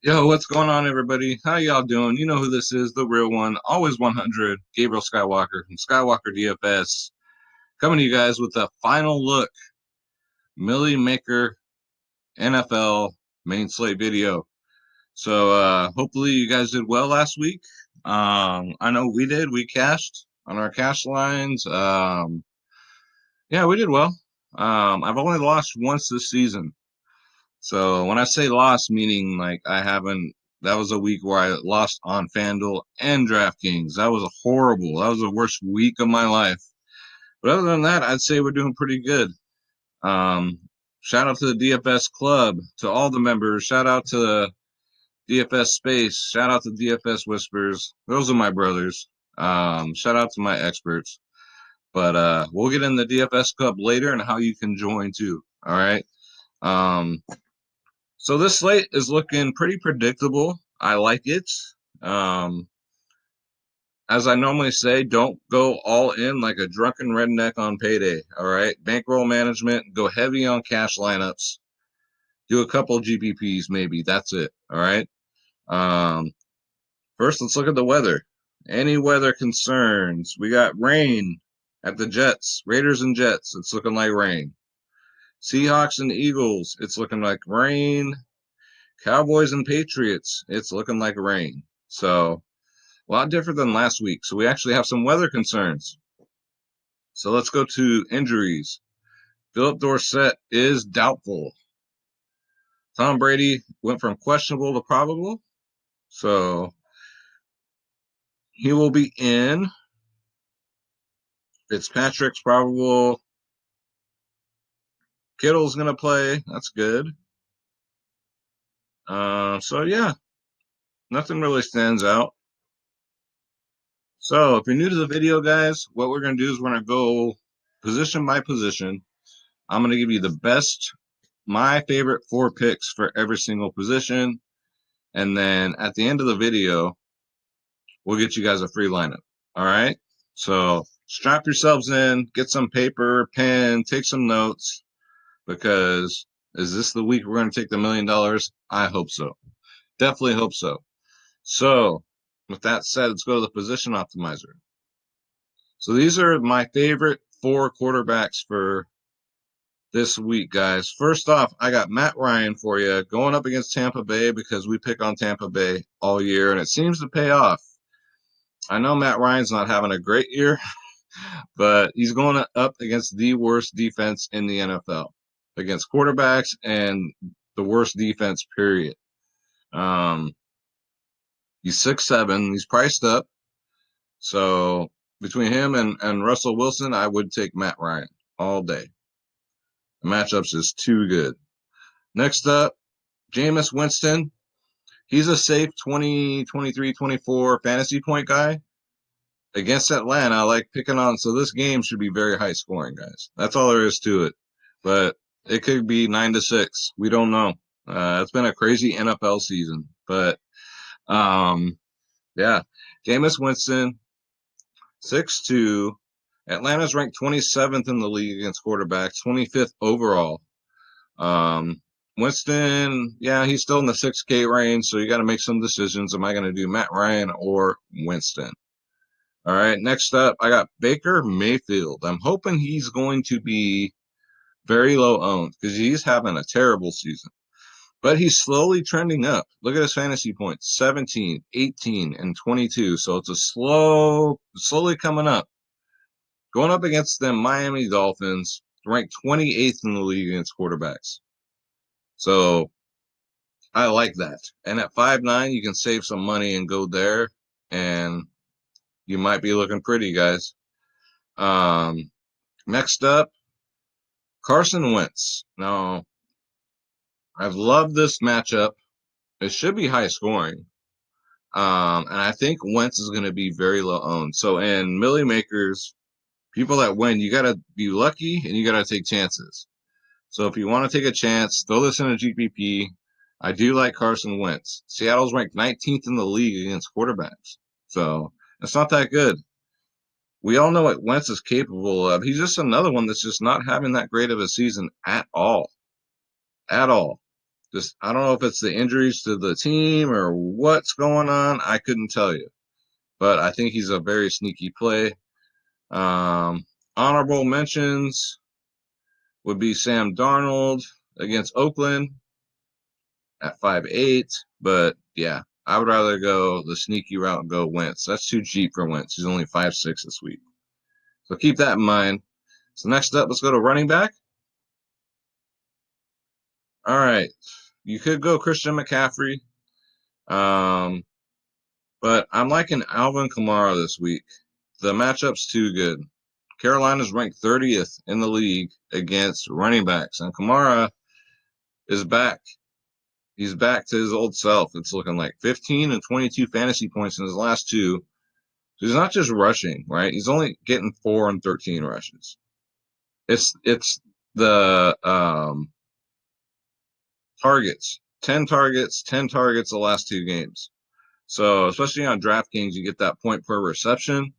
Yo, what's going on, everybody? How y'all doing? You know who this is, the real one, always 100, Gabriel Skywalker from Skywalker DFS, coming to you guys with a final look, Millie Maker NFL main slate video. So, hopefully you guys did well last week. I know we did. We cashed on our cash lines. Yeah, we did well. I've only lost once this season. So when I say lost, meaning like I haven't, that was a week where I lost on FanDuel and DraftKings. That was horrible. That was the worst week of my life. But other than that, I'd say we're doing pretty good. Um, Shout out to the DFS Club, to all the members. Shout out to the DFS Space. Shout out to DFS Whispers. Those are my brothers. Shout out to my experts. But we'll get in the DFS Club later and how you can join too. All right. Um, So this slate is looking pretty predictable. I like it. Um, as I normally say, don't go all in like a drunken redneck on payday. All right. Bankroll management, go heavy on cash lineups, do a couple GPPs maybe. That's it. All right. Um, First, let's look at the weather. Any weather concerns? We got rain at the Jets, Raiders and Jets. It's looking like rain. Seahawks and Eagles. It's looking like rain. Cowboys and Patriots, it's looking like rain. So a lot different than last week. So we actually have some weather concerns. So let's go to injuries. Philip Dorsett is doubtful. Tom Brady went from questionable to probable. So he will be in. Fitzpatrick's probable. Kittle's going to play. That's good. So yeah, nothing really stands out. So if you're new to the video, guys, what we're going to do is we're going to go position by position. I'm going to give you the best, my favorite four picks for every single position. And then at the end of the video, we'll get you guys a free lineup. All right. So strap yourselves in, get some paper, pen, take some notes, because is this the week we're going to take the $1 million? I hope so. Definitely hope so. So with that said, let's go to the position optimizer. So these are my favorite four quarterbacks for this week, guys. First off, I got Matt Ryan for you going up against Tampa Bay because we pick on Tampa Bay all year and it seems to pay off. I know Matt Ryan's not having a great year, but he's going up against the worst defense in the NFL, against quarterbacks and the worst defense, period. Um, he's 6'7", he's priced up. So between him and Russell Wilson, I would take Matt Ryan all day. The matchups is too good. Next up, Jameis Winston. He's a safe 20, 23, 24 fantasy point guy. Against Atlanta, I like picking on. So this game should be very high scoring, guys. That's all there is to it. But it could be 9-6. We don't know. It's been a crazy NFL season. But yeah, Jameis Winston, 6'2". Atlanta's ranked 27th in the league against quarterbacks, 25th overall. Um, Winston, yeah, he's still in the 6K range, so you got to make some decisions. Am I going to do Matt Ryan or Winston? All right, next up, I got Baker Mayfield. I'm hoping he's going to be very low owned because he's having a terrible season. But he's slowly trending up. Look at his fantasy points, 17, 18, and 22. So it's a slowly coming up. Going up against them Miami Dolphins, ranked 28th in the league against quarterbacks. So I like that. And at 5'9", you can save some money and go there, and you might be looking pretty, guys. Next up, Carson Wentz. Now, I've loved this matchup. It should be high scoring. And I think Wentz is going to be very low owned. So in Millie Makers, people that win, you got to be lucky and you got to take chances. So if you want to take a chance, throw this in a GPP. I do like Carson Wentz. Seattle's ranked 19th in the league against quarterbacks. So it's not that good. We all know what Wentz is capable of. He's just another one that's just not having that great of a season at all. At all. Just I don't know if it's the injuries to the team or what's going on. I couldn't tell you, but I think he's a very sneaky play. Honorable mentions would be Sam Darnold against Oakland at 5'8", but yeah, I would rather go the sneaky route and go Wentz. That's too cheap for Wentz. He's only 5'6" this week. So keep that in mind. So next up, let's go to running back. All right. You could go Christian McCaffrey. But I'm liking Alvin Kamara this week. The matchup's too good. Carolina's ranked 30th in the league against running backs, and Kamara is back. He's back to his old self. It's looking like 15 and 22 fantasy points in his last two. So he's not just rushing, right? He's only getting 4 and 13 rushes. It's the targets. 10 targets, 10 targets the last two games. So especially on DraftKings, you get that point per reception.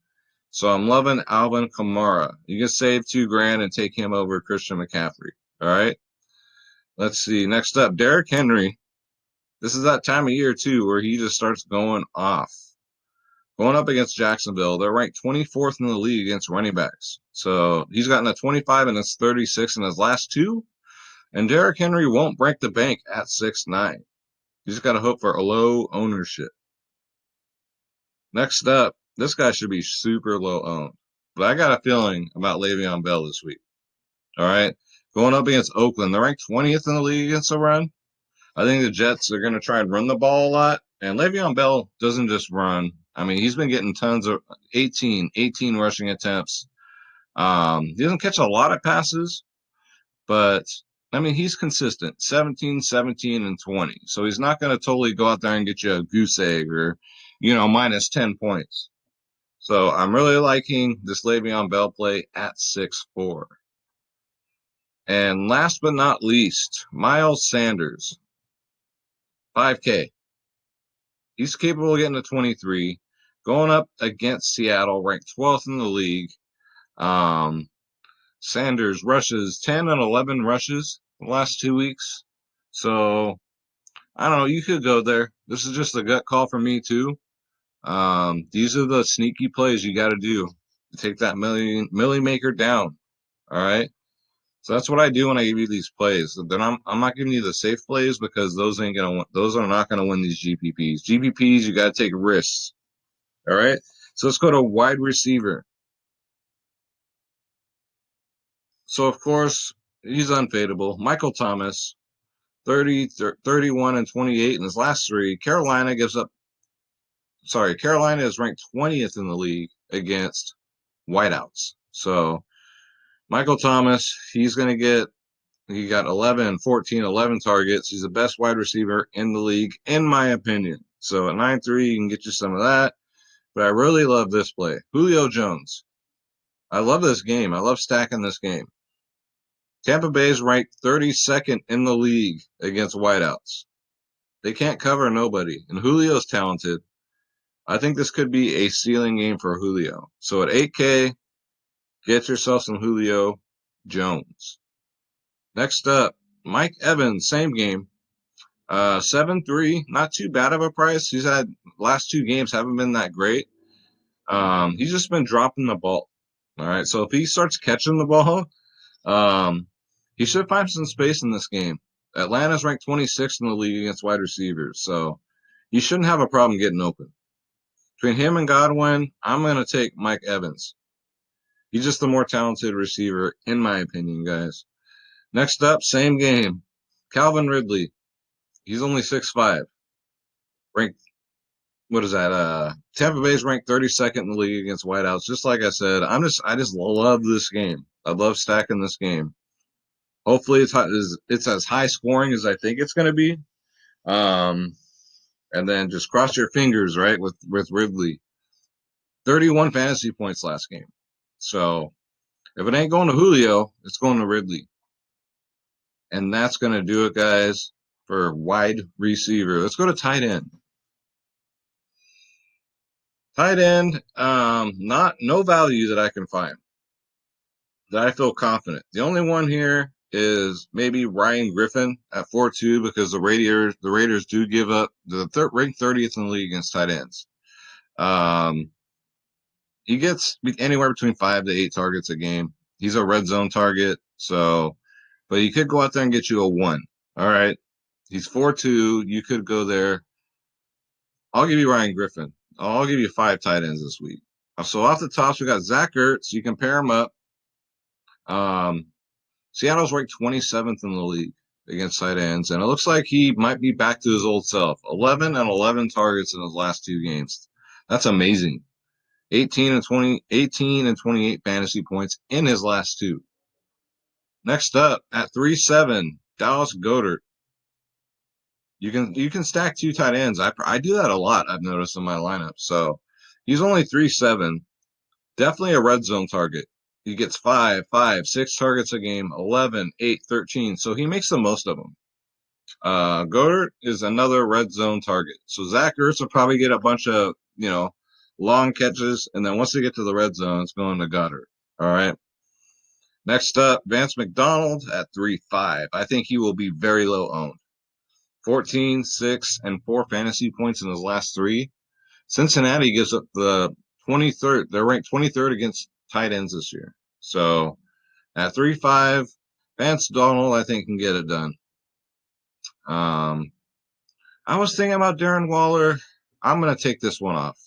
So I'm loving Alvin Kamara. You can save $2,000 and take him over Christian McCaffrey. All right. Let's see. Next up, Derrick Henry. This is that time of year too where he just starts going off. Going up against Jacksonville, they're ranked 24th in the league against running backs. So he's gotten a 25 and it's 36 in his last two. And Derrick Henry won't break the bank at 6'9". You just got to hope for a low ownership. Next up, this guy should be super low owned. But I got a feeling about Le'Veon Bell this week. All right. Going up against Oakland. They're ranked 20th in the league against the run. I think the Jets are going to try and run the ball a lot. And Le'Veon Bell doesn't just run. I mean, he's been getting tons of 18 rushing attempts. He doesn't catch a lot of passes, but I mean, he's consistent 17, 17, and 20. So he's not going to totally go out there and get you a goose egg or, minus 10 points. So I'm really liking this Le'Veon Bell play at 6'4". And last but not least, Myles Sanders, 5K. He's capable of getting to 23, going up against Seattle, ranked 12th in the league. Sanders rushes 10 and 11 rushes the last 2 weeks. So, I don't know. You could go there. This is just a gut call for me, too. These are the sneaky plays you got to do to take that millie maker down. All right. So that's what I do when I give you these plays. Then I'm not giving you the safe plays because those are not gonna win these GPPs. GPPs, you gotta take risks. All right. So let's go to wide receiver. So of course he's unfadable. Michael Thomas, 31 and 28 in his last three. Carolina is ranked 20th in the league against wideouts. So Michael Thomas, he got 11, 14, 11 targets. He's the best wide receiver in the league, in my opinion. So at 9-3, you can get you some of that. But I really love this play. Julio Jones. I love this game. I love stacking this game. Tampa Bay is ranked 32nd in the league against wideouts. They can't cover nobody. And Julio's talented. I think this could be a ceiling game for Julio. So at 8K, get yourself some Julio Jones. Next up, Mike Evans, same game. 7-3, not too bad of a price. He's had last two games haven't been that great. He's just been dropping the ball. All right, so if he starts catching the ball, he should find some space in this game. Atlanta's ranked 26th in the league against wide receivers, so he shouldn't have a problem getting open. Between him and Godwin, I'm going to take Mike Evans. He's just the more talented receiver, in my opinion, guys. Next up, same game. Calvin Ridley. He's only 6'5". Ranked, what is that? Tampa Bay's ranked 32nd in the league against wideouts. Just like I said, I just love this game. I love stacking this game. Hopefully it's as high scoring as I think it's going to be. And then just cross your fingers, right, with Ridley. 31 fantasy points last game. So if it ain't going to Julio, it's going to Ridley. And that's going to do it, guys, for wide receiver. Let's go to tight end. Tight end, no value that I can find that I feel confident. The only one here is maybe Ryan Griffin at 4-2 because the Raiders do give up ranked 30th in the league against tight ends. He gets anywhere between 5 to 8 targets a game. He's a red zone target, but he could go out there and get you a 1. All right. He's 4-2. You could go there. I'll give you Ryan Griffin. I'll give you 5 tight ends this week. So off the tops, we got Zach Ertz. You can pair him up. Seattle's ranked 27th in the league against tight ends, and it looks like he might be back to his old self. 11 and 11 targets in his last 2 games. That's amazing. 18 and 28 fantasy points in his last 2. Next up at 3-7, Dallas Goedert. You can stack 2 tight ends. I do that a lot. I've noticed in my lineup. So he's only 3-7. Definitely a red zone target. He gets 5, 6 targets a game, 11, 8, 13. So he makes the most of them. Goedert is another red zone target. So Zach Ertz will probably get a bunch of, long catches. And then once they get to the red zone, it's going to Goedert. All right. Next up, Vance McDonald at 3-5. I think he will be very low owned. 14, 6, and 4 fantasy points in his last 3. Cincinnati gives up the 23rd. They're ranked 23rd against tight ends this year. So at 3-5, Vance McDonald, I think, can get it done. I was thinking about Darren Waller. I'm going to take this one off.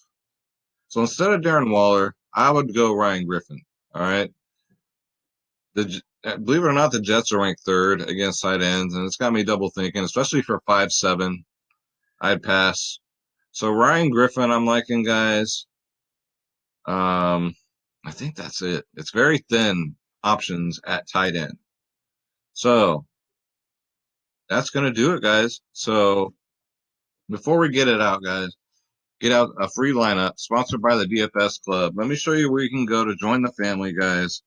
So instead of Darren Waller, I would go Ryan Griffin. All right. Believe it or not, the Jets are ranked 3rd against tight ends, and it's got me double thinking, especially for 5-7. I'd pass. So Ryan Griffin, I'm liking, guys. I think that's it. It's very thin options at tight end. So that's going to do it, guys. So before we get it out, guys, get out a free lineup sponsored by the DFS Club. Let me show you where you can go to join the family, guys.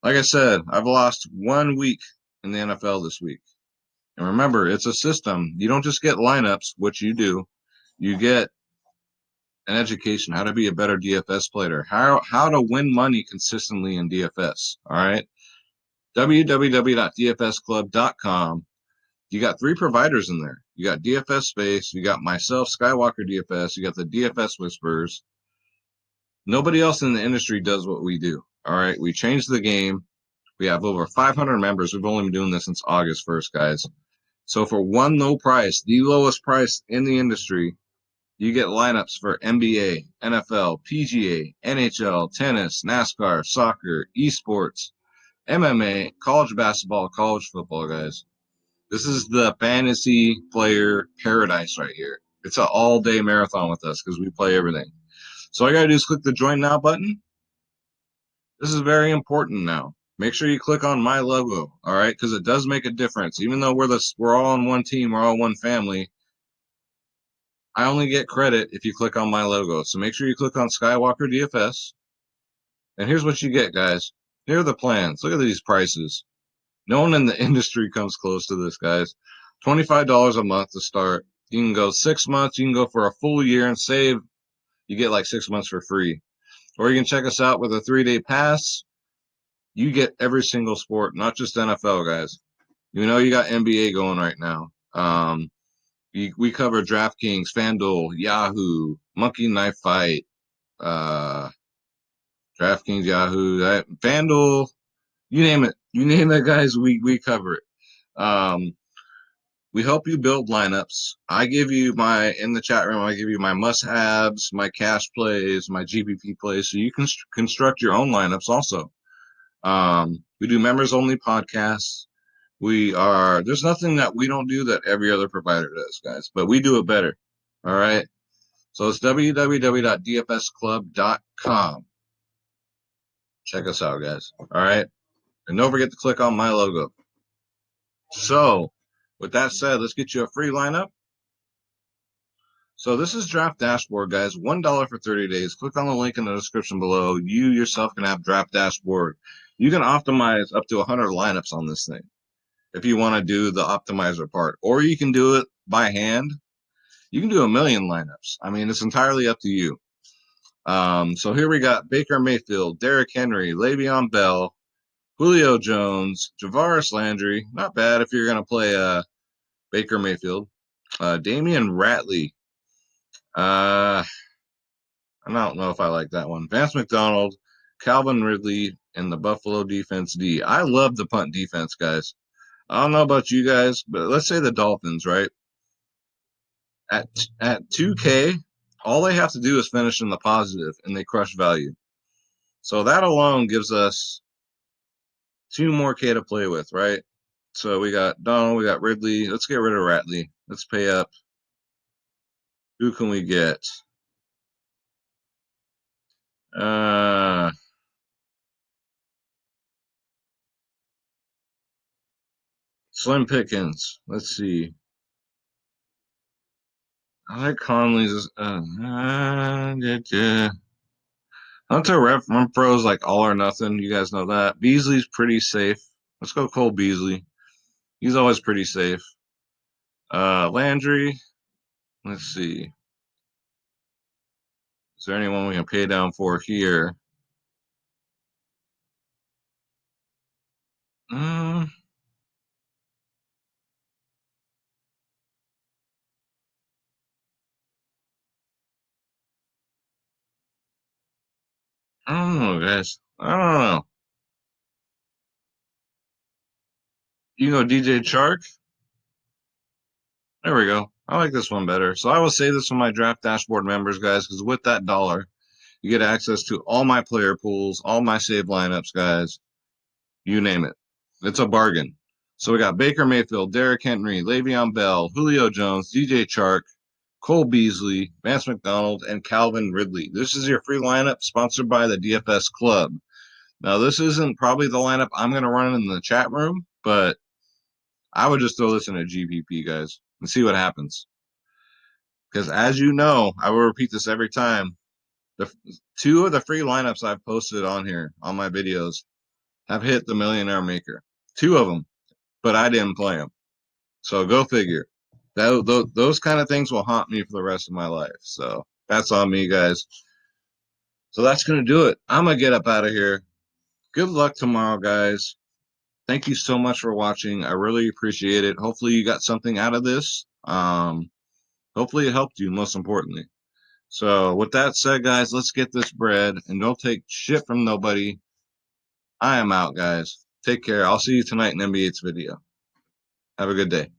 Like I said, I've lost 1 week in the NFL this week. And remember, it's a system. You don't just get lineups, which you do. You get an education, how to be a better DFS player, how to win money consistently in DFS. All right. www.dfsclub.com. You got 3 providers in there. You got DFS Space. You got myself, Skywalker DFS. You got the DFS Whispers. Nobody else in the industry does what we do. All right. We changed the game. We have over 500 members. We've only been doing this since August 1st, guys. So for one low price, the lowest price in the industry, you get lineups for NBA, NFL, PGA, NHL, tennis, NASCAR, soccer, esports, MMA, college basketball, college football, guys. This is the fantasy player paradise right here. It's an all-day marathon with us because we play everything. So all you got to do is click the Join Now button. This is very important now. Make sure you click on my logo, all right, because it does make a difference. Even though we're all on one team, we're all one family, I only get credit if you click on my logo. So make sure you click on Skywalker DFS. And here's what you get, guys. Here are the plans. Look at these prices. No one in the industry comes close to this, guys. $25 a month to start. You can go 6 months. You can go for a full year and save. You get like 6 months for free. Or you can check us out with a 3-day pass. You get every single sport, not just NFL, guys. You know you got NBA going right now. We cover DraftKings, FanDuel, Yahoo, Monkey Knife Fight, DraftKings, Yahoo, FanDuel, you name it. You name it, guys, we cover it. We help you build lineups. In the chat room, I give you my must-haves, my cash plays, my GPP plays, so you can construct your own lineups also. We do members-only podcasts. There's nothing that we don't do that every other provider does, guys, but we do it better. All right. So it's www.dfsclub.com. Check us out, guys. All right. And don't forget to click on my logo. So with that said, let's get you a free lineup. So this is Draft Dashboard, guys. $1 for 30 days. Click on the link in the description below. You yourself can have Draft Dashboard. You can optimize up to 100 lineups on this thing if you want to do the optimizer part, or you can do it by hand. You can do 1,000,000 lineups. I mean, it's entirely up to you. So here we got Baker Mayfield, Derrick Henry, LeVeon Bell, Julio Jones, Javaris Landry, not bad if you're going to play Baker Mayfield. Damian Ratley. I don't know if I like that one. Vance McDonald, Calvin Ridley, and the Buffalo defense D. I love the punt defense, guys. I don't know about you guys, but let's say the Dolphins, right? At 2K, all they have to do is finish in the positive, and they crush value. So that alone gives us 2 more K to play with, right? So we got Donald, we got Ridley. Let's get rid of Ratley. Let's pay up. Who can we get? Uh, Slim Pickens. Let's see. I like Conley's. Hunter Rep Pros like all or nothing. You guys know that. Beasley's pretty safe. Let's go Cole Beasley. He's always pretty safe. Landry. Let's see. Is there anyone we can pay down for here? Um, I don't know, guys. I don't know. You know DJ Chark? There we go. I like this one better. So I will save this for my draft dashboard members, guys, because with that dollar, you get access to all my player pools, all my save lineups, guys. You name it. It's a bargain. So we got Baker Mayfield, Derrick Henry, Le'Veon Bell, Julio Jones, DJ Chark, Cole Beasley, Vance McDonald, and Calvin Ridley. This is your free lineup sponsored by the DFS Club. Now, this isn't probably the lineup I'm going to run in the chat room, but I would just throw this in a GPP, guys, and see what happens. Because as you know, I will repeat this every time. The 2 of the free lineups I've posted on here on my videos have hit the Millionaire Maker. 2 of them, but I didn't play them. So go figure. Those kind of things will haunt me for the rest of my life. So that's on me, guys. So that's going to do it. I'm going to get up out of here. Good luck tomorrow, guys. Thank you so much for watching. I really appreciate it. Hopefully you got something out of this. Hopefully it helped you, most importantly. So with that said, guys, let's get this bread and don't take shit from nobody. I am out, guys. Take care. I'll see you tonight in NBA's video. Have a good day.